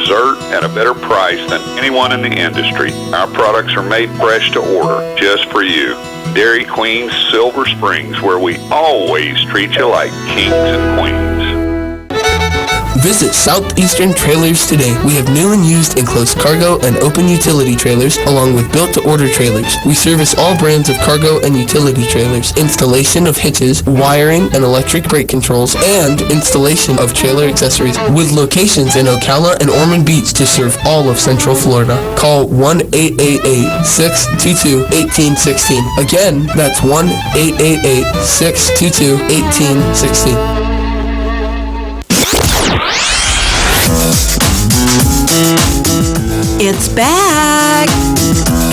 dessert at a better price than anyone in the industry. Our products are made fresh to order, just for you. Dairy Queen Silver Springs, where we always treat you like kings and queens. Visit Southeastern Trailers today. We have new and used enclosed cargo and open utility trailers, along with built-to-order trailers. We service all brands of cargo and utility trailers, installation of hitches, wiring and electric brake controls, and installation of trailer accessories, with locations in Ocala and Ormond Beach to serve all of Central Florida. Call 1-888-622-1816. Again, that's 1-888-622-1816. It's back!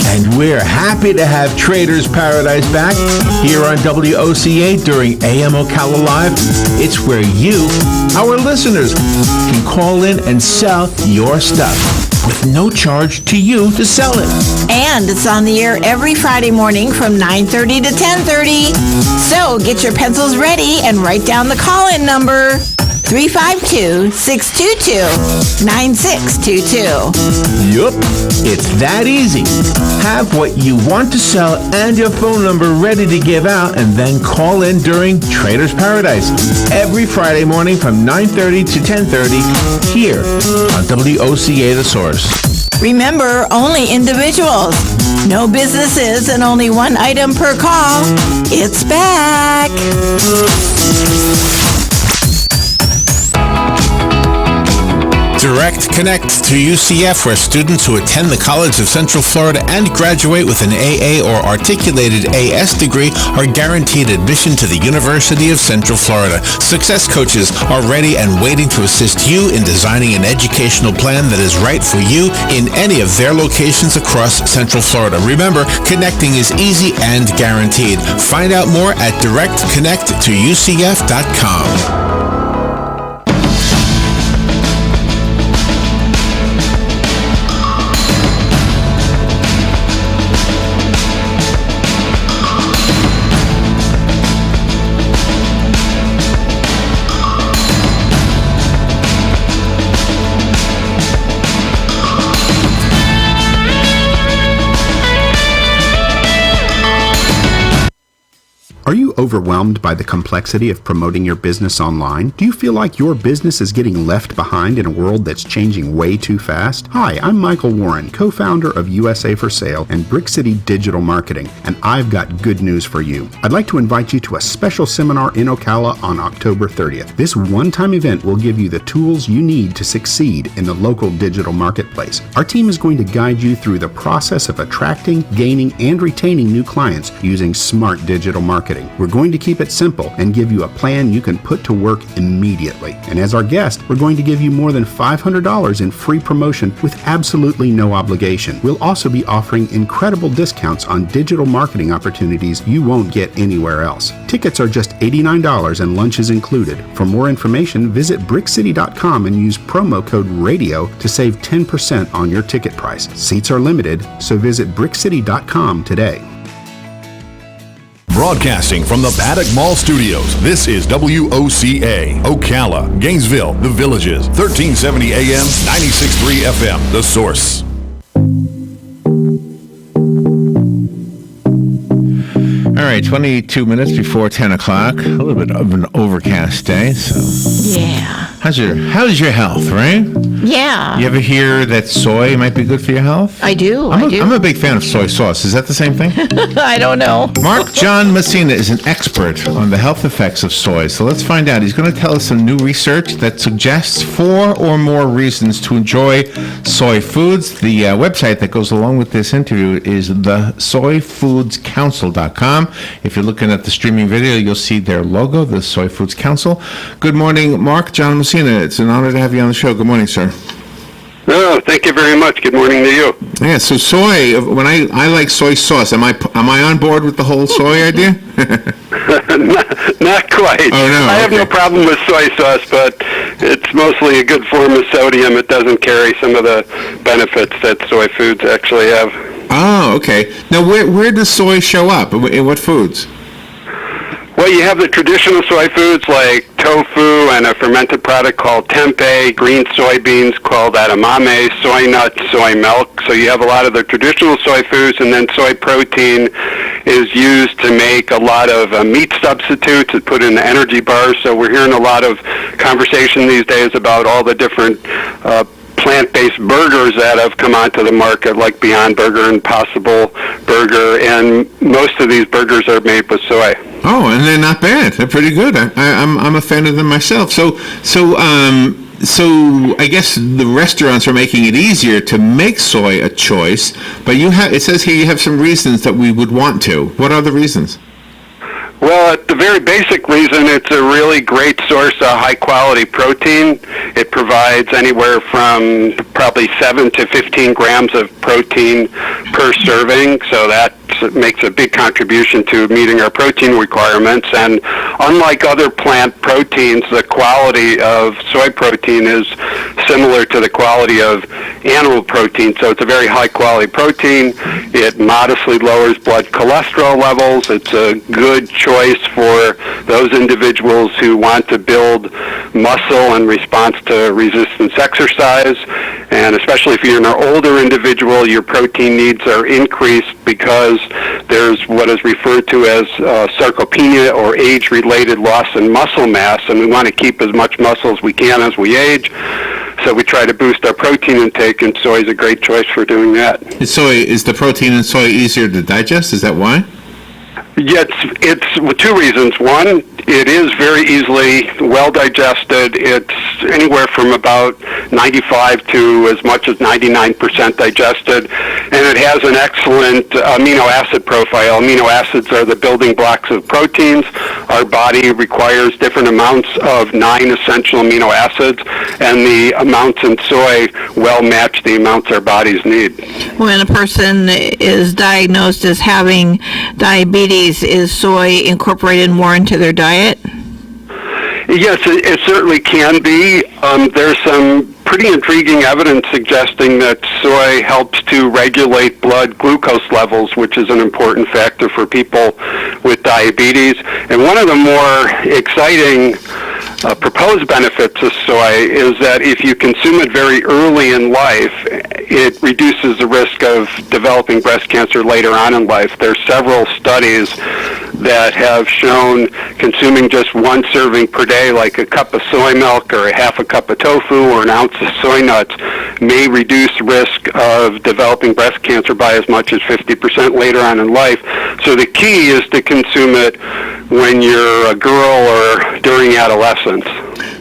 And we're happy to have Trader's Paradise back here on WOCA during AM Ocala Live. It's where you, our listeners, can call in and sell your stuff with no charge to you to sell it. And it's on the air every Friday morning from 9:30 to 10:30. So get your pencils ready and write down the call-in number. 352-622-9622. Yup, it's that easy. Have what you want to sell and your phone number ready to give out, and then call in during Trader's Paradise every Friday morning from 9:30 to 10:30 here on WOCA The Source. Remember, only individuals. No businesses and only one item per call. It's back. Direct Connect to UCF, where students who attend the College of Central Florida and graduate with an AA or articulated AS degree are guaranteed admission to the University of Central Florida. Success coaches are ready and waiting to assist you in designing an educational plan that is right for you in any of their locations across Central Florida. Remember, connecting is easy and guaranteed. Find out more at directconnect2ucf.com. Are you overwhelmed by the complexity of promoting your business online? Do you feel like your business is getting left behind in a world that's changing way too fast? Hi, I'm Michael Warren, co-founder of USA for Sale and Brick City Digital Marketing, and I've got good news for you. I'd like to invite you to a special seminar in Ocala on October 30th. This one-time event will give you the tools you need to succeed in the local digital marketplace. Our team is going to guide you through the process of attracting, gaining, and retaining new clients using smart digital marketing. We're going to keep it simple and give you a plan you can put to work immediately. And as our guest, we're going to give you more than $500 in free promotion with absolutely no obligation. We'll also be offering incredible discounts on digital marketing opportunities you won't get anywhere else. Tickets are just $89 and lunch is included. For more information, visit brickcity.com and use promo code RADIO to save 10% on your ticket price. Seats are limited, so visit brickcity.com today. Broadcasting from the Paddock Mall Studios, this is WOCA, Ocala, Gainesville, The Villages, 1370 AM, 96.3 FM, The Source. All right, 22 minutes before 10 o'clock. A little bit of an overcast day, so... Yeah. How's your health, right? Yeah. You ever hear that soy might be good for your health? I do. I'm a big fan of soy sauce. Is that the same thing? I don't know. Mark John Messina is an expert on the health effects of soy. So let's find out. He's going to tell us some new research that suggests 4 or more reasons to enjoy soy foods. The website that goes along with this interview is thesoyfoodscouncil.com. If you're looking at the streaming video, you'll see their logo, the Soy Foods Council. Good morning, Mark John Messina. It's an honor to have you on the show. Good morning, sir. Oh, thank you very much. Good morning to you. Yeah, so soy, when I like soy sauce, am I on board with the whole soy idea? Not quite. Oh, no. I have no problem with soy sauce, but it's mostly a good form of sodium. It doesn't carry some of the benefits that soy foods actually have. Oh, okay. Now, where does soy show up? In what foods? Well, you have the traditional soy foods like tofu and a fermented product called tempeh, green soybeans called edamame, soy nuts, soy milk. So you have a lot of the traditional soy foods, and then soy protein is used to make a lot of meat substitutes that put in the energy bars. So we're hearing a lot of conversation these days about all the different plant-based burgers that have come onto the market, like Beyond Burger and Possible Burger, and most of these burgers are made with soy. Oh, and they're not bad. They're pretty good. I'm a fan of them myself. So I guess the restaurants are making it easier to make soy a choice, but it says here you have some reasons that we would want to. What are the reasons? Well, the very basic reason, it's a really great source of high-quality protein. It provides anywhere from probably 7 to 15 grams of protein per serving, so that makes a big contribution to meeting our protein requirements. And unlike other plant proteins, the quality of soy protein is similar to the quality of animal protein, so it's a very high-quality protein. It modestly lowers blood cholesterol levels. It's a good choice for those individuals who want to build muscle in response to resistance exercise, and especially if you're an older individual, your protein needs are increased because there's what is referred to as sarcopenia, or age-related loss in muscle mass, and we want to keep as much muscle as we can as we age. So we try to boost our protein intake, and soy is a great choice for doing that. Is the protein in soy easier to digest? Is that why? Yeah, it's two reasons. One, it is very easily well digested. It's anywhere from about 95 to as much as 99% digested, and it has an excellent amino acid profile. Amino acids are the building blocks of proteins. Our body requires different amounts of 9 essential amino acids, and the amounts in soy well match the amounts our bodies need. When a person is diagnosed as having diabetes, is soy incorporated more into their diet? Yes, it certainly can be. There's some pretty intriguing evidence suggesting that soy helps to regulate blood glucose levels, which is an important factor for people with diabetes. And one of the more exciting proposed benefits of soy is that if you consume it very early in life, it reduces the risk of developing breast cancer later on in life. There's several studies that have shown consuming just one serving per day, like a cup of soy milk or a half a cup of tofu or an ounce of soy nuts, may reduce risk of developing breast cancer by as much as 50% later on in life. So the key is to consume it when you're a girl or during adolescence.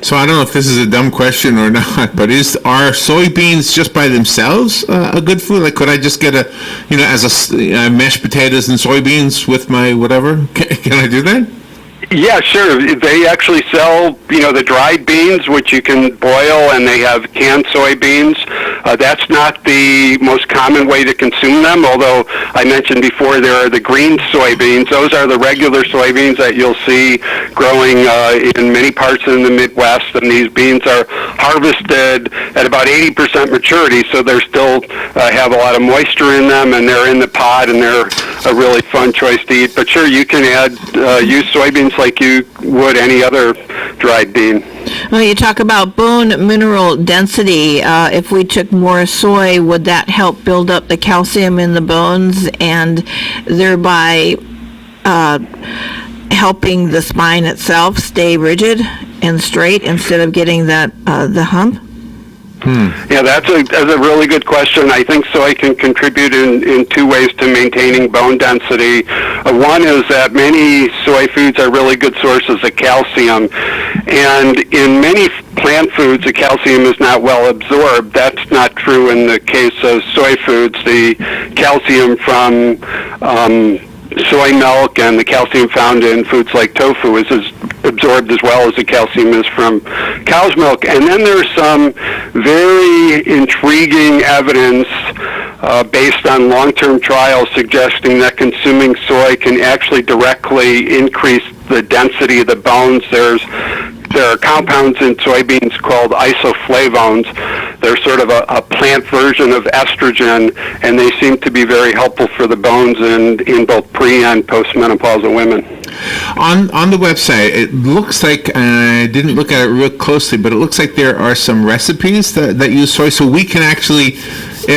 So I don't know if this is a dumb question or not, but are soybeans just by themselves a good food? Like, could I just get mashed potatoes and soybeans with my whatever? Can I do that? Yeah, sure. They actually sell, the dried beans, which you can boil, and they have canned soybeans. That's not the most common way to consume them, although I mentioned before there are the green soybeans. Those are the regular soybeans that you'll see growing in many parts in the Midwest, and these beans are harvested at about 80% maturity, so they still have a lot of moisture in them, and they're in the pod, and they're a really fun choice to eat. But sure, you can use soybeans like you would any other dried bean. Well, you talk about bone mineral density. If we took more soy, would that help build up the calcium in the bones and thereby helping the spine itself stay rigid and straight instead of getting that the hump? Yeah, that's a really good question. I think soy can contribute in two ways to maintaining bone density. One is that many soy foods are really good sources of calcium, and in many plant foods, the calcium is not well absorbed. That's not true in the case of soy foods. The calcium from soy milk and the calcium found in foods like tofu is absorbed as well as the calcium is from cow's milk. And then there's some very intriguing evidence based on long-term trials suggesting that consuming soy can actually directly increase the density of the bones. There are compounds in soybeans called isoflavones. They're sort of a plant version of estrogen, and they seem to be very helpful for the bones in both pre- and postmenopausal women. On the website, it looks like, I didn't look at it real closely, but it looks like there are some recipes that use soy, so we can actually,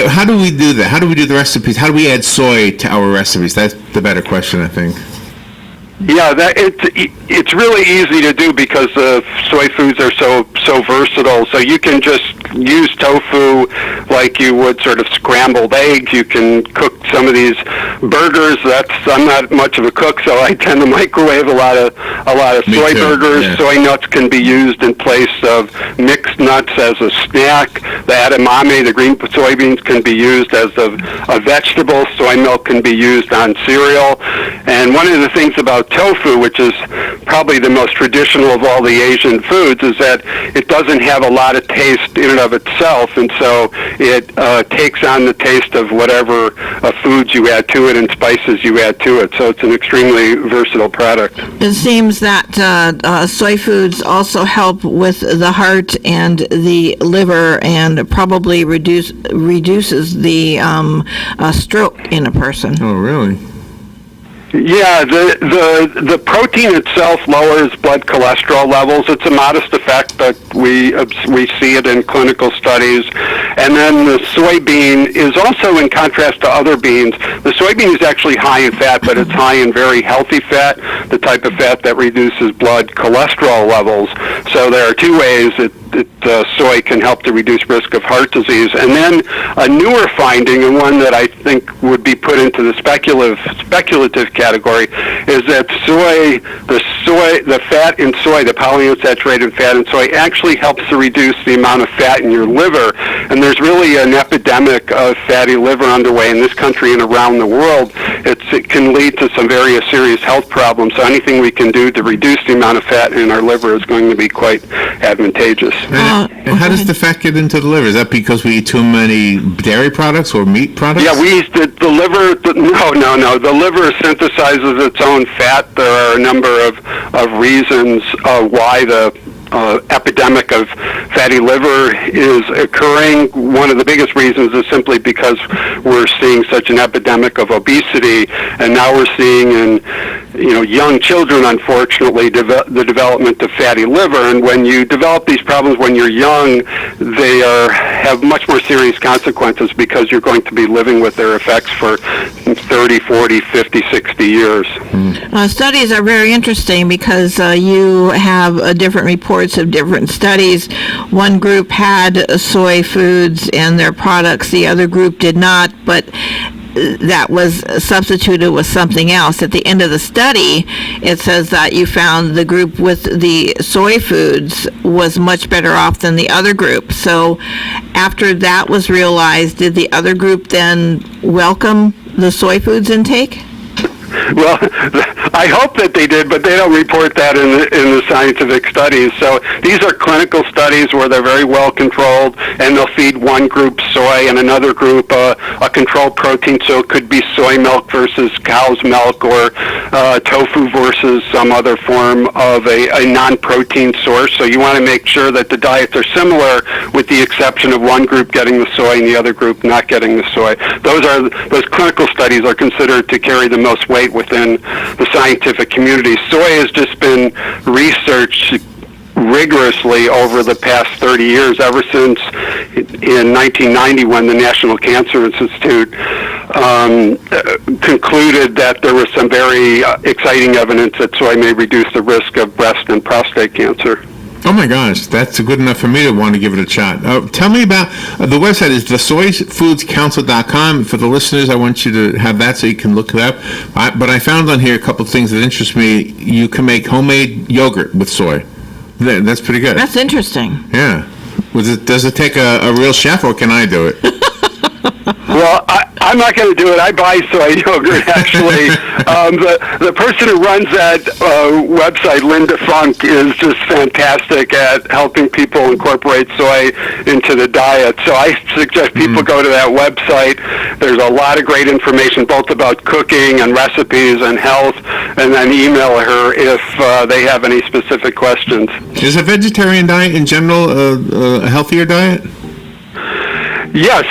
how do we do that? How do we do the recipes? How do we add soy to our recipes? That's the better question, I think. Yeah, it's really easy to do because soy foods are so versatile. So you can just use tofu like you would sort of scrambled eggs. You can cook some of these burgers. I'm not much of a cook, so I tend to microwave a lot of soy burgers. Yeah. Soy nuts can be used in place of mixed nuts as a snack. The edamame, the green soybeans, can be used as a vegetable. Soy milk can be used on cereal. And one of the things about tofu, which is probably the most traditional of all the Asian foods, is that it doesn't have a lot of taste in and of itself, and so it takes on the taste of whatever foods you add to it and spices you add to it. So it's an extremely versatile product. It seems that soy foods also help with the heart and the liver, and probably reduces the stroke in a person. Oh, really? Yeah, the protein itself lowers blood cholesterol levels. It's a modest effect, but we see it in clinical studies. And then the soybean is also, in contrast to other beans, the soybean is actually high in fat, but it's high in very healthy fat, the type of fat that reduces blood cholesterol levels. So there are two ways soy can help to reduce risk of heart disease. And then a newer finding, and one that I think would be put into the speculative category, is that the fat in soy, the polyunsaturated fat in soy, actually helps to reduce the amount of fat in your liver. And there's really an epidemic of fatty liver underway in this country and around the world. It can lead to some very serious health problems. So anything we can do to reduce the amount of fat in our liver is going to be quite advantageous. And how does the fat get into the liver? Is that because we eat too many dairy products or meat products? Yeah, the liver. No. The liver synthesizes its own fat. There are a number of reasons why the epidemic of fatty liver is occurring. One of the biggest reasons is simply because we're seeing such an epidemic of obesity, and now we're seeing in young children, unfortunately, the development of fatty liver. And when you develop these problems when you're young, they have much more serious consequences because you're going to be living with their effects for 30, 40, 50, 60 years. Studies are very interesting because you have different reports of different studies. One group had soy foods and their products, the other group did not, but that was substituted with something else. At the end of the study, it says that you found the group with the soy foods was much better off than the other group. So after that was realized, did the other group then welcome the soy foods intake? Well, I hope that they did, but they don't report that in the scientific studies. So these are clinical studies where they're very well controlled, and they'll feed one group soy and another group a controlled protein. So it could be soy milk versus cow's milk, or tofu versus some other form of a non-protein source. So you want to make sure that the diets are similar, with the exception of one group getting the soy and the other group not getting the soy. Those clinical studies are considered to carry the most weight within the scientific community. Soy has just been researched rigorously over the past 30 years, ever since in 1990, when the National Cancer Institute concluded that there was some very exciting evidence that soy may reduce the risk of breast and prostate cancer. Oh my gosh, that's good enough for me to want to give it a shot. Tell me about, the website is thesoyfoodscouncil.com. For the listeners, I want you to have that so you can look it up. But I found on here a couple of things that interest me. You can make homemade yogurt with soy. That's pretty good. That's interesting. Yeah. Does it take a real chef, or can I do it? Well, I'm not going to do it. I buy soy yogurt, actually. The person who runs that website, Linda Funk, is just fantastic at helping people incorporate soy into the diet. So I suggest people go to that website. There's a lot of great information, both about cooking and recipes and health, and then email her if they have any specific questions. Is a vegetarian diet in general a healthier diet? Yes,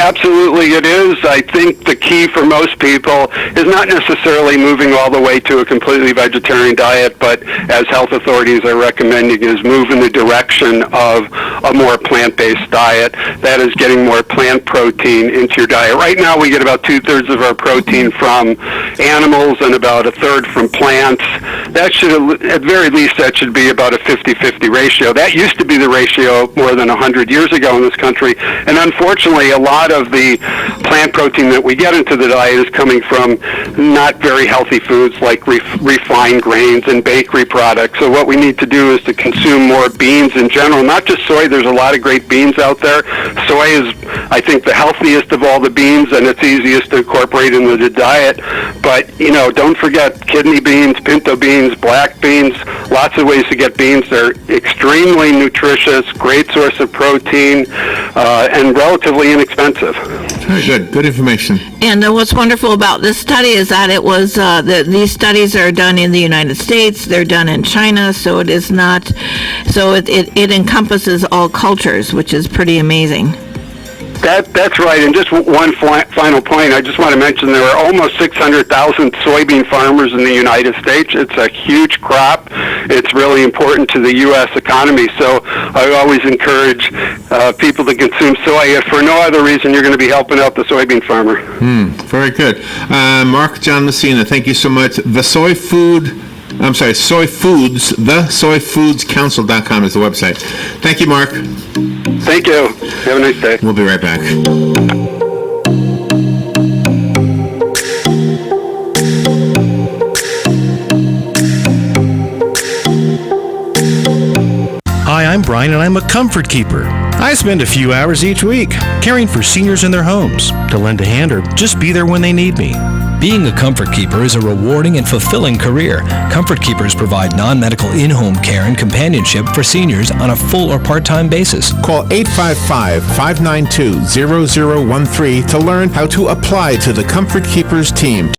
absolutely it is. I think the key for most people is not necessarily moving all the way to a completely vegetarian diet, but as health authorities are recommending, is move in the direction of a more plant-based diet. That is getting more plant protein into your diet. Right now we get about 2/3 of our protein from animals and about 1/3 from plants. That should, at very least, that should be about a 50-50 ratio. That used to be the ratio more than 100 years ago in this country, and unfortunately, a lot of the plant protein that we get into the diet is coming from not very healthy foods like refined grains and bakery products. So what we need to do is to consume more beans in general, not just soy. There's a lot of great beans out there. Soy is, I think, the healthiest of all the beans, and it's easiest to incorporate into the diet. But, don't forget kidney beans, pinto beans, black beans, lots of ways to get beans. They're extremely nutritious, great source of protein, and relatively inexpensive. Very good. Good information. And what's wonderful about this study is that it was these studies are done in the United States, they're done in China, so it is not, so it encompasses all cultures, which is pretty amazing. That's right. And just one final point, I just want to mention there are almost 600,000 soybean farmers in the United States. It's a huge crop. It's really important to the U.S. economy. So I always encourage people to consume soy. If for no other reason, you're going to be helping out the soybean farmer. Very good. Mark John Messina, thank you so much. Soy Foods, thesoyfoodscouncil.com is the website. Thank you, Mark. Thank you. Have a nice day. We'll be right back. Hi, I'm Brian, and I'm a comfort keeper. I spend a few hours each week caring for seniors in their homes to lend a hand or just be there when they need me. Being a Comfort Keeper is a rewarding and fulfilling career. Comfort Keepers provide non-medical in-home care and companionship for seniors on a full or part-time basis. Call 855-592-0013 to learn how to apply to the Comfort Keepers team.